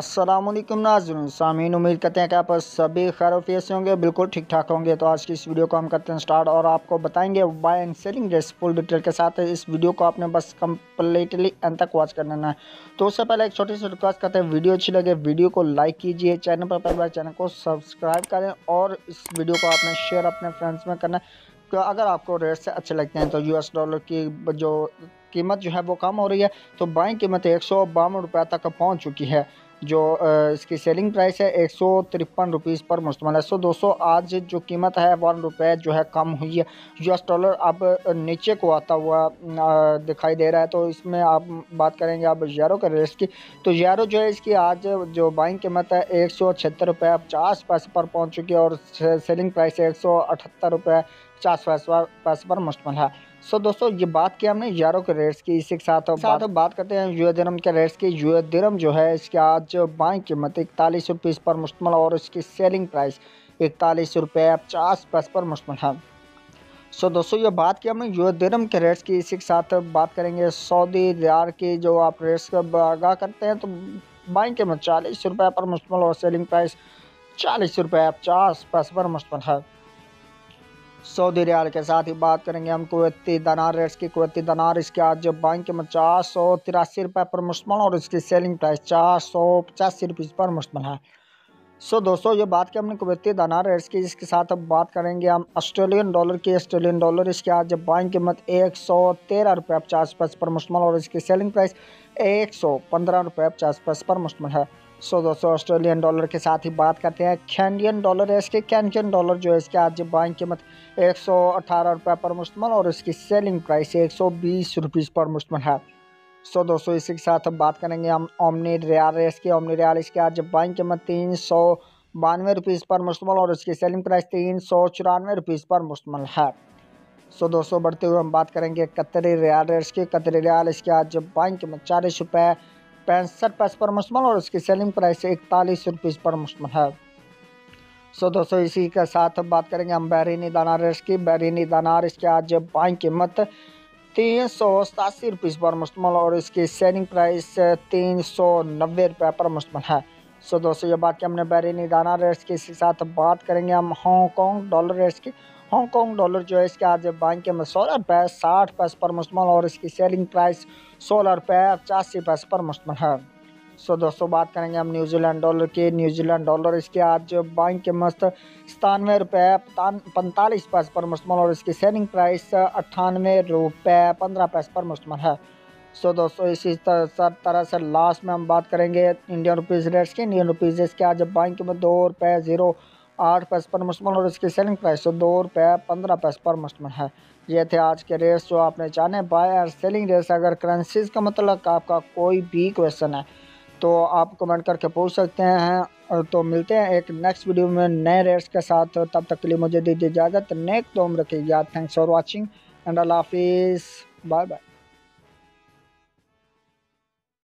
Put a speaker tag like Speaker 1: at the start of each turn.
Speaker 1: अस्सलामुअलैकुम नाज़रीन सामीन, उम्मीद करते हैं कि आप सभी खैरियत से होंगे, बिल्कुल ठीक ठाक होंगे। तो आज की इस वीडियो को हम करते हैं स्टार्ट और आपको बताएंगे buy and selling rates full detail के साथ। इस वीडियो को आपने बस कम्प्लीटली अंत तक वॉच करना है। तो उससे पहले एक छोटी सी रिक्वेस्ट करते हैं, वीडियो अच्छी लगे वीडियो को लाइक कीजिए, चैनल पर पहली बार चैनल को सब्सक्राइब करें और इस वीडियो को आपने शेयर अपने फ्रेंड्स में करना है। तो अगर आपको रेट से अच्छे लगते हैं तो US डॉलर की जो कीमत जो है वो कम हो रही है, तो बाइंग कीमत 152 रुपये तक पहुंच चुकी है। जो इसकी सेलिंग प्राइस है 153 रुपीज़ पर मुश्तमिल है। सो दोस्तों, आज जो कीमत है 1 रुपये जो है कम हुई है। US डॉलर अब नीचे को आता हुआ दिखाई दे रहा है। तो इसमें आप बात करेंगे आप यूरो के रेट की, तो यूरो जो है इसकी आज जो बाइंग कीमत है 176 रुपये 50 पैसे पर पहुंच चुकी है और सेलिंग प्राइस 178 रुपये 50 पैसे पर मुश्तमिल है। सो दोस्तों, ये बात की हमने यूरो के रेट्स की। इसी के साथ बात करते हैं यूएस दिरहम के रेट्स की। यूएस दिरहम जो है इसकी आज बाइंग कीमत 41 रुपीज़ पर मुश्तमिल और इसकी सेलिंग प्राइस 41 रुपये 50 पैसे पर मुश्तमिल है। सो दोस्तों, ये बात की हमने यूएस दिरहम के रेट्स की। इसी के साथ बात करेंगे सऊदी रियाल की। जो आप रेट्स का आगाह करते हैं तो बाइंग कीमत 40 रुपये पर मुश्तमिल और सेलिंग प्राइस 40 रुपये 50 पैसे पर मुश्तमिल है। सऊदी रियाल के साथ ही बात करेंगे हम कुवैती दनार रेट्स की। कुवैती दनार इसके आज बाइंग कीमत 483 रुपये पर मुश्तमिल और इसकी सेलिंग प्राइस 485 रुपीज़ पर मुश्तमिल है। सो दोस्तों, ये बात की हमने कुवैती दनार रेट्स की। इसके साथ अब बात करेंगे हम ऑस्ट्रेलियन डॉलर की। ऑस्ट्रेलियन डॉलर इसके आज बाइंग कीमत 113 रुपये 50 पैसे पर मुश्तमिल और इसकी सेलिंग प्राइस 115 रुपये 50 पैसे पर मुश्तमिल है। सो दोस्तों, ऑस्ट्रेलियन डॉलर के साथ ही बात करते हैं कैनेडियन डॉलर है। इसके कैनेडियन डॉलर जो है इसके आज बाइंग कीमत 118 रुपये पर मुश्तमिल और इसकी सेलिंग प्राइस 120 रुपीज़ पर मुश्तमिल है। सो दोस्तों, इसी के साथ अब बात करेंगे हम ओमनी रियाल रेस की। ओमनी रियाल इसके आज बाइंग कीमत 392 रुपीज़ पर मुश्तमिल और इसकी सेलिंग प्राइस 394 रुपीज़ पर मुश्तमिल है। सो दोस्तों, बढ़ते हुए हम बात करेंगे कतरी रियाल रेट्स की। कतरी रियाल इसके आज बाइंग कीमत 40 रुपये 65 पैसे पर मुश्तमिल और उसकी सेलिंग प्राइस 41 रुपीज़ पर मुश्तमिल है। सो दोस्तों, इसी के साथ बात करेंगे हम बहरीनी दानार रेट्स की। बहरीनी दानार इसके आज बाइंग कीमत 387 रुपीज़ पर मुश्तमिल और इसकी सेलिंग प्राइस 390 रुपये पर मुश्तमिल है। सो दोस्तों, ये बात की हमने बहरीनी दानार रेट्स की। इसके साथ बात करेंगे हम हांगकॉन्ग डॉलर रेट्स की। हांगकॉन्ग डॉलर जो है इसके आज बाइंग कीमत 16 रुपये 60 पैसे पर मुश्तमिल और इसकी सेलिंग प्राइस 16 रुपये 85 पैसे पर मुश्तमिल है। सो दोस्तों, बात करेंगे हम न्यूजीलैंड डॉलर की। न्यूजीलैंड डॉलर इसके आज बाइंग कीमत 97 रुपये 45 पैसे पर मुश्तमिल और इसकी सेलिंग प्राइस 98 रुपये 15 पैसे पर मुश्तमिल है। सो दोस्तों, इसी तरह से लास्ट में हम बात करेंगे इंडियन रुपीज़ रेट्स की। इंडियन रुपीज़ इसके आज बाइंग कीमत 2 रुपये 08 पैसे पर मुश्तमिल और इसकी सेलिंग प्राइस 2 रुपये 15 पैसे पर मुश्तमिल है। ये थे आज के रेट्स जो आपने जाने, बाय और सेलिंग रेट्स। अगर करेंसीज का मतलब आपका कोई भी क्वेश्चन है तो आप कमेंट करके पूछ सकते हैं। तो मिलते हैं एक नेक्स्ट वीडियो में नए रेट्स के साथ। तब तक के लिए मुझे दीजिए इजाज़त। नेक दोम रखिए याद। थैंक्स फॉर वॉचिंग एंड अल्लाह हाफिज़, बाय बाय।